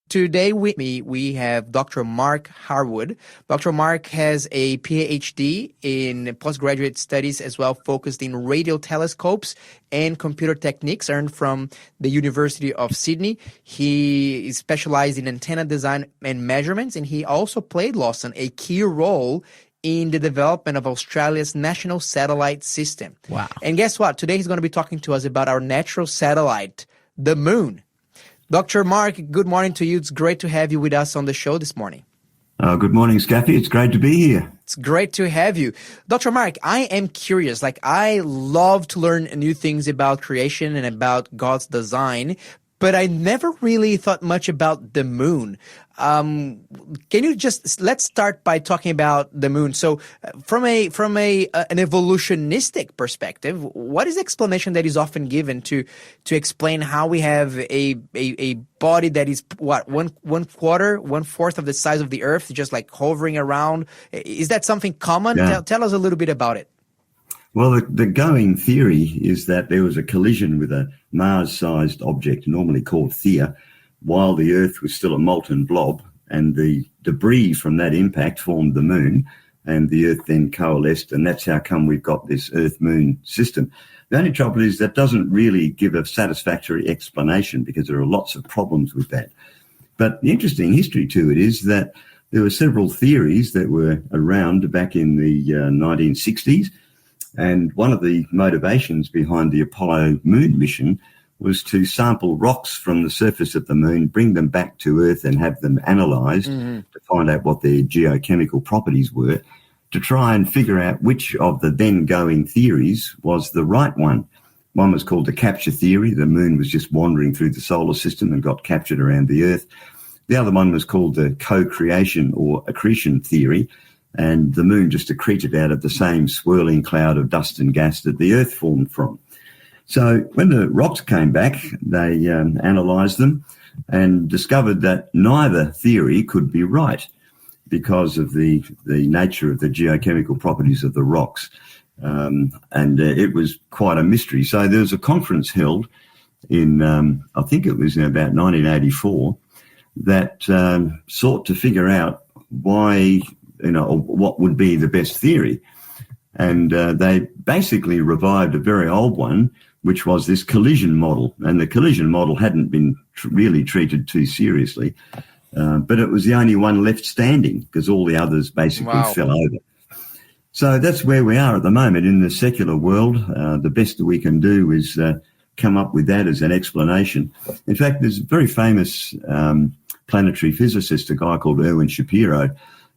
Today with me, we have Dr. Mark Harwood. Dr. Mark has a PhD in postgraduate studies as well, focused in radio telescopes and computer techniques, earned from the University of Sydney. He is specialized in antenna design and measurements, and he also played, Lawson, a key role in the development of Australia's national satellite system. Wow. And guess what? Today he's going to be talking to us about our natural satellite, the moon. Dr. Mark, good morning to you. It's great to have you with us on the show this morning. Good morning, Scaffy. It's great to be here. It's great to have you. Dr. Mark, I am curious. I love to learn new things about creation and about God's design, but I never really thought much about the moon. Can you let's start by talking about the moon. So from an evolutionistic perspective, what is the explanation that is often given to explain how we have a body that is one fourth of the size of the Earth, just like hovering around? Is that something common? Yeah. Tell us a little bit about it. Well, the going theory is that there was a collision with a Mars-sized object, normally called Theia, while the Earth was still a molten blob, and the debris from that impact formed the moon, and the Earth then coalesced, and that's how come we've got this Earth-Moon system. The only trouble is that doesn't really give a satisfactory explanation, because there are lots of problems with that. But the interesting history to it is that there were several theories that were around back in the 1960s, and one of the motivations behind the Apollo moon mission was to sample rocks from the surface of the moon, bring them back to Earth and have them analysed to find out what their geochemical properties were, to try and figure out which of the then going theories was the right one. One was called the capture theory. The moon was just wandering through the solar system and got captured around the Earth. The other one was called the co-creation or accretion theory, and the moon just accreted out of the same swirling cloud of dust and gas that the Earth formed from. So when the rocks came back, they analysed them and discovered that neither theory could be right because of the nature of the geochemical properties of the rocks. It was quite a mystery. So there was a conference held in, I think it was in about 1984, that sought to figure out why, what would be the best theory. And they basically revived a very old one, which was this collision model. And the collision model hadn't been really treated too seriously, but it was the only one left standing because all the others basically fell over. So that's where we are at the moment in the secular world. The best that we can do is come up with that as an explanation. In fact, there's a very famous planetary physicist, a guy called Erwin Shapiro,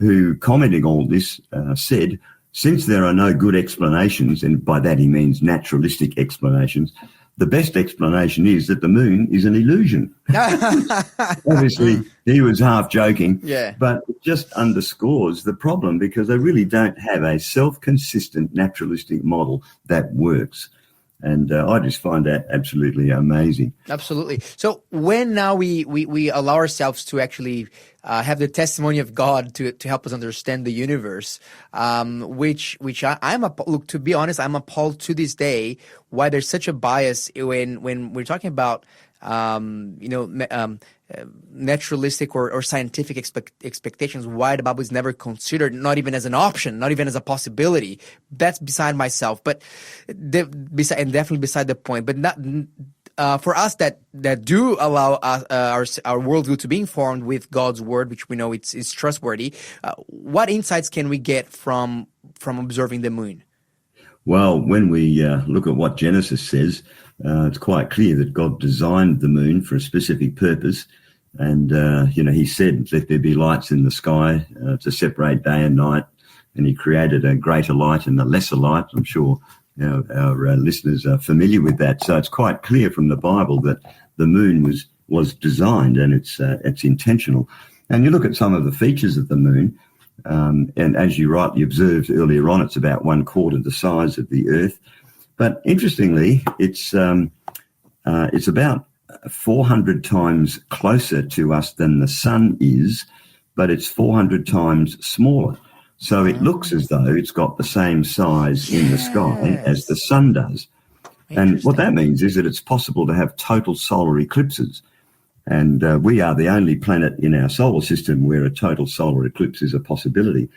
who, commenting on this, said, since there are no good explanations, and by that he means naturalistic explanations, the best explanation is that the moon is an illusion. Obviously, he was half joking, but it just underscores the problem because they really don't have a self-consistent naturalistic model that works. And I just find that absolutely amazing. Absolutely. So when now we allow ourselves to actually have the testimony of God to help us understand the universe, which look, to be honest, I'm appalled to this day why there's such a bias when we're talking about naturalistic or scientific expectations, why the Bible is never considered, not even as an option, not even as a possibility. That's beside myself, but definitely beside the point. But not for us that do allow our worldview to be informed with God's word, which we know it's trustworthy. What insights can we get from observing the moon? Well, when we look at what Genesis says, it's quite clear that God designed the moon for a specific purpose. And, he said, let there be lights in the sky to separate day and night. And he created a greater light and a lesser light. I'm sure our listeners are familiar with that. So it's quite clear from the Bible that the moon was designed and it's intentional. And you look at some of the features of the moon, and as you rightly observed earlier on, it's about 1/4 the size of the Earth. But interestingly, it's about 400 times closer to us than the sun is, but it's 400 times smaller. So it looks as though it's got the same size in the sky as the sun does. And what that means is that it's possible to have total solar eclipses. And we are the only planet in our solar system where a total solar eclipse is a possibility.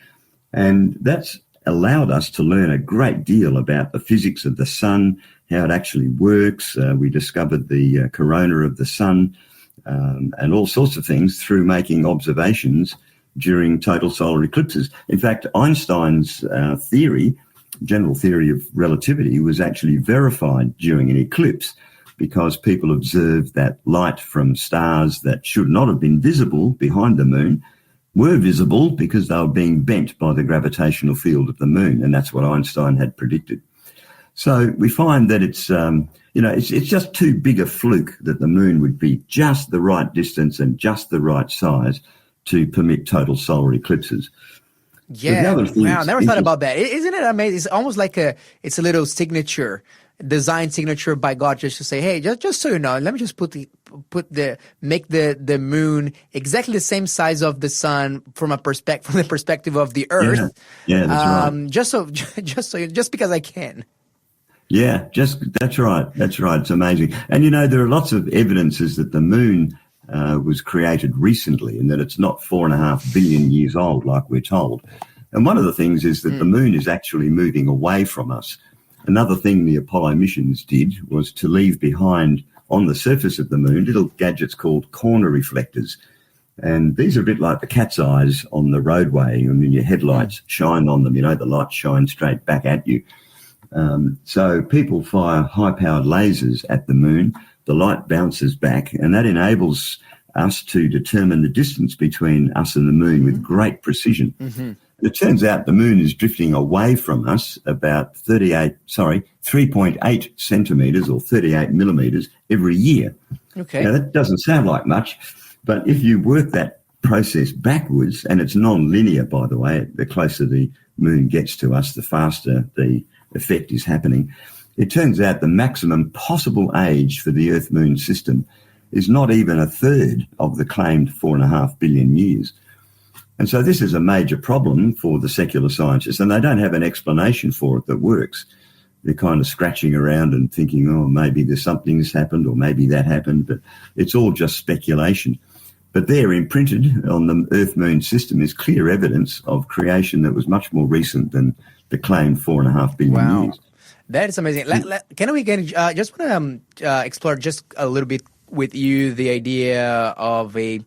And that's allowed us to learn a great deal about the physics of the sun, how it actually works. We discovered the corona of the sun and all sorts of things through making observations during total solar eclipses. In fact, Einstein's theory, general theory of relativity, was actually verified during an eclipse, because people observed that light from stars that should not have been visible behind the moon were visible because they were being bent by the gravitational field of the moon, and that's what Einstein had predicted. So we find that it's just too big a fluke that the moon would be just the right distance and just the right size to permit total solar eclipses. Yeah, wow, never thought about that. Isn't it amazing? It's almost like it's a little signature, design signature by God, just to say, hey, just so you know, let me just make the moon exactly the same size of the sun from the perspective of the Earth. Yeah, that's right. Just because I can. Yeah, that's right. It's amazing. And there are lots of evidences that the moon was created recently, and that it's not 4.5 billion years old like we're told. And one of the things is that the moon is actually moving away from us. Another thing the Apollo missions did was to leave behind on the surface of the moon little gadgets called corner reflectors. And these are a bit like the cat's eyes on the roadway. I mean, your headlights shine on them, the light shines straight back at you. So people fire high-powered lasers at the moon. The light bounces back, and that enables us to determine the distance between us and the moon with great precision. Mm-hmm. It turns out the moon is drifting away from us about 3.8 centimetres or 38 millimetres every year. Okay. Now, that doesn't sound like much, but if you work that process backwards, and it's non-linear, by the way, the closer the moon gets to us, the faster the effect is happening. It turns out the maximum possible age for the Earth-Moon system is not even a third of the claimed 4.5 billion years. And so this is a major problem for the secular scientists, and they don't have an explanation for it that works. They're kind of scratching around and thinking, oh, maybe there's something that's happened or maybe that happened, but it's all just speculation. But there, imprinted on the Earth-Moon system, is clear evidence of creation that was much more recent than the claimed 4.5 billion years. That is amazing. Can we just want to explore just a little bit with you the idea of a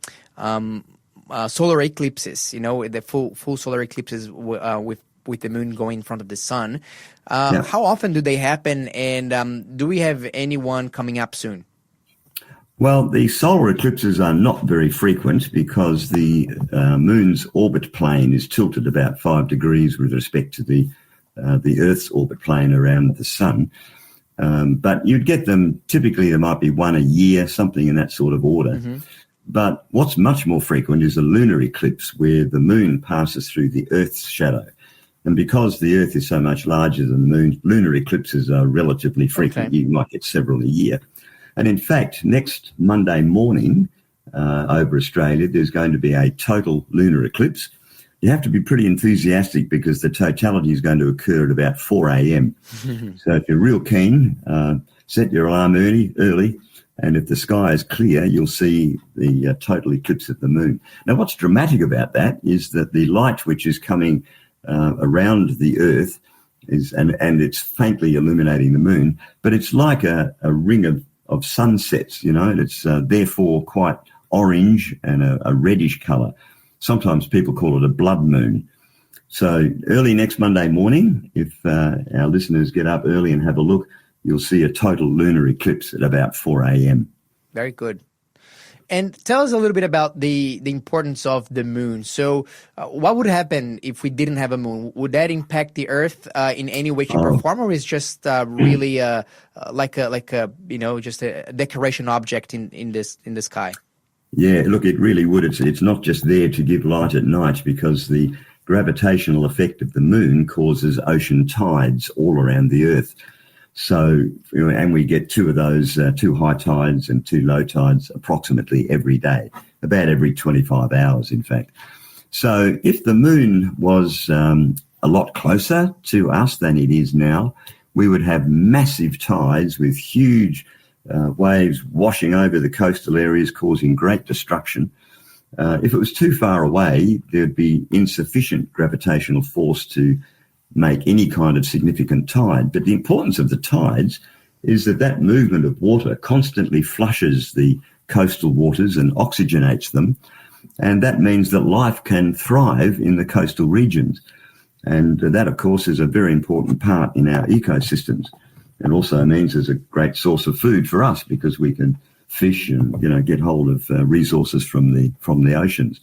solar eclipses, the full solar eclipses with the moon going in front of the sun. How often do they happen, and do we have anyone coming up soon? Well, the solar eclipses are not very frequent because the moon's orbit plane is tilted about 5 degrees with respect to the Earth's orbit plane around the sun. But you'd get them, typically there might be one a year, something in that sort of order. Mm-hmm. But what's much more frequent is a lunar eclipse where the moon passes through the Earth's shadow. And because the Earth is so much larger than the moon, lunar eclipses are relatively frequent. Okay. You might get several a year. And in fact, next Monday morning over Australia, there's going to be a total lunar eclipse. You have to be pretty enthusiastic because the totality is going to occur at about 4 a.m. So if you're real keen, set your alarm early, and if the sky is clear, you'll see the total eclipse of the moon. Now, what's dramatic about that is that the light which is coming around the Earth and it's faintly illuminating the moon, but it's like a ring of sunsets, and it's therefore quite orange and a reddish colour. Sometimes people call it a blood moon. So early next Monday morning, if our listeners get up early and have a look, you'll see a total lunar eclipse at about 4 a.m. Very good. And tell us a little bit about the importance of the moon. So what would happen if we didn't have a moon? Would that impact the Earth in any way, shape, or form, or is just really just a decoration object in the sky? Yeah, look, it really would. It's not just there to give light at night, because the gravitational effect of the moon causes ocean tides all around the Earth. So, and we get two of those, 2 high tides and 2 low tides approximately every day, about every 25 hours, in fact. So if the moon was a lot closer to us than it is now, we would have massive tides with huge waves washing over the coastal areas, causing great destruction. If it was too far away, there'd be insufficient gravitational force to make any kind of significant tide. But the importance of the tides is that movement of water constantly flushes the coastal waters and oxygenates them. And that means that life can thrive in the coastal regions. And that, of course, is a very important part in our ecosystems. It also means there's a great source of food for us because we can fish and, get hold of resources from the oceans.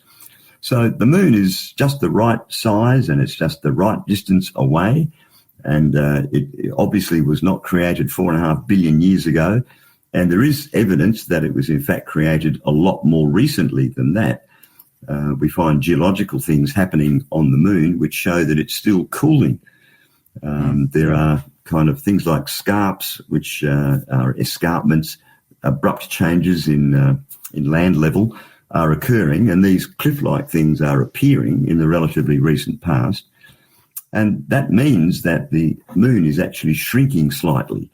So the moon is just the right size and it's just the right distance away. And it obviously was not created 4.5 billion years ago. And there is evidence that it was in fact created a lot more recently than that. We find geological things happening on the moon which show that it's still cooling. There are kind of things like scarps, which are escarpments, abrupt changes in land level are occurring, and these cliff-like things are appearing in the relatively recent past. And that means that the moon is actually shrinking slightly,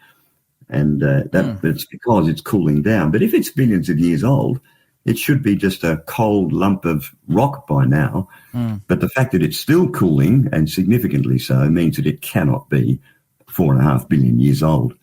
and it's because it's cooling down. But if it's billions of years old, it should be just a cold lump of rock by now. But the fact that it's still cooling, and significantly so, means that it cannot be 4.5 billion years old.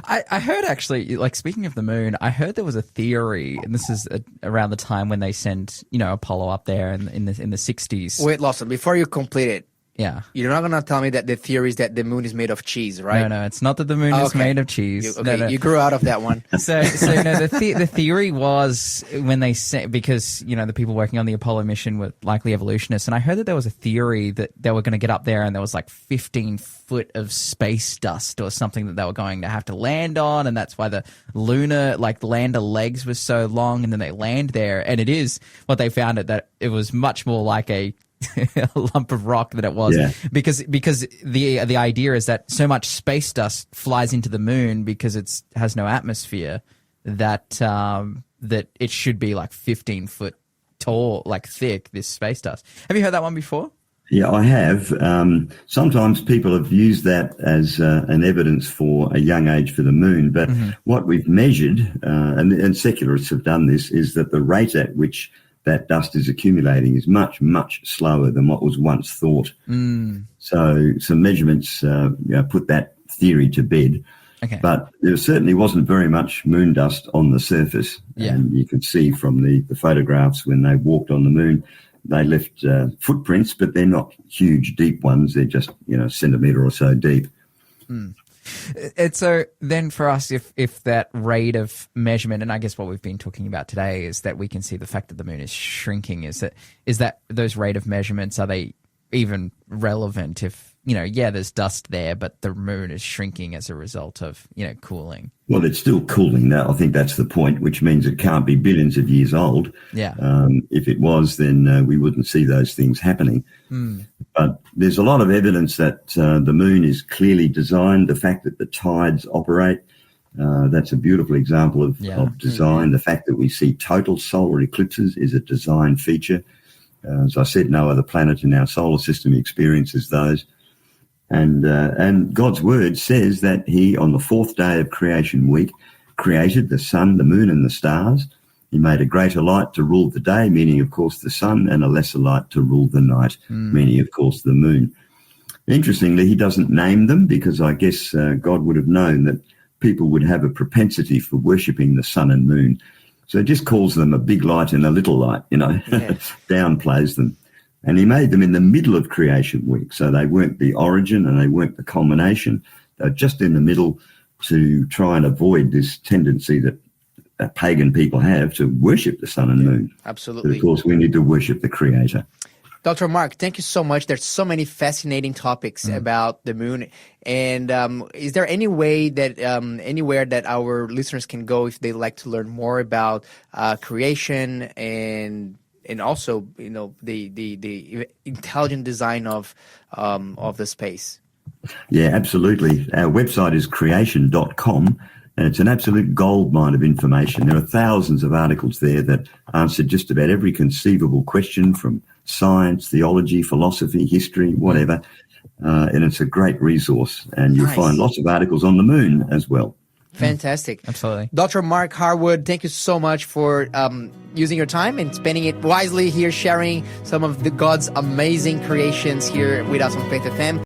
I heard actually, like speaking of the moon, I heard there was a theory, and this is around the time when they sent, Apollo up there in the 60s. Wait, Lawson, before you complete it, yeah, you're not going to tell me that the theory is that the moon is made of cheese, right? No, it's not that the moon is made of cheese. You grew out of that one. So the theory was when they sent, because, the people working on the Apollo mission were likely evolutionists, and I heard that there was a theory that they were going to get up there and there was like 15 foot of space dust or something that they were going to have to land on, and that's why the lunar, the lander legs was so long, and then they land there, and it is what they found that it was much more like a lump of rock than it was, because the idea is that so much space dust flies into the moon because it has no atmosphere that that it should be like 15 foot tall, thick, this space dust. Have you heard that one before? Yeah, I have. Sometimes people have used that as an evidence for a young age for the moon, but what we've measured, and secularists have done this, is that the rate at which that dust is accumulating is much, much slower than what was once thought. So some measurements put that theory to bed. Okay. But there certainly wasn't very much moon dust on the surface. Yeah. And you could see from the photographs when they walked on the moon, they left footprints, but they're not huge, deep ones. They're just, a centimetre or so deep. And so then for us, if that rate of measurement, and I guess what we've been talking about today is that we can see the fact that the moon is shrinking, is that those rate of measurements, are they even relevant if, there's dust there, but the moon is shrinking as a result of, cooling? Well, it's still cooling now. I think that's the point, which means it can't be billions of years old. Yeah. If it was, then we wouldn't see those things happening. But there's a lot of evidence that the moon is clearly designed. The fact that the tides operate, that's a beautiful example of design. The fact that we see total solar eclipses is a design feature. As I said, no other planet in our solar system experiences those. And God's word says that he, on the fourth day of creation week, created the sun, the moon, and the stars. He made a greater light to rule the day, meaning, of course, the sun, and a lesser light to rule the night, meaning, of course, the moon. Interestingly, he doesn't name them because I guess God would have known that people would have a propensity for worshipping the sun and moon. So he just calls them a big light and a little light, downplays them. And he made them in the middle of creation week. So they weren't the origin and they weren't the culmination. They're just in the middle to try and avoid this tendency that pagan people have to worship the sun and moon. Absolutely. But of course, we need to worship the Creator. Dr. Mark, thank you so much. There's so many fascinating topics about the moon. And is there any way that anywhere that our listeners can go if they'd like to learn more about creation and also, the intelligent design of the space? Yeah, absolutely. Our website is creation.com, and it's an absolute goldmine of information. There are thousands of articles there that answer just about every conceivable question from science, theology, philosophy, history, whatever. And it's a great resource. And you'll find lots of articles on the moon as well. Fantastic. Absolutely. Dr. Mark Harwood, thank you so much for using your time and spending it wisely here, sharing some of God's amazing creations here with us on Faith FM.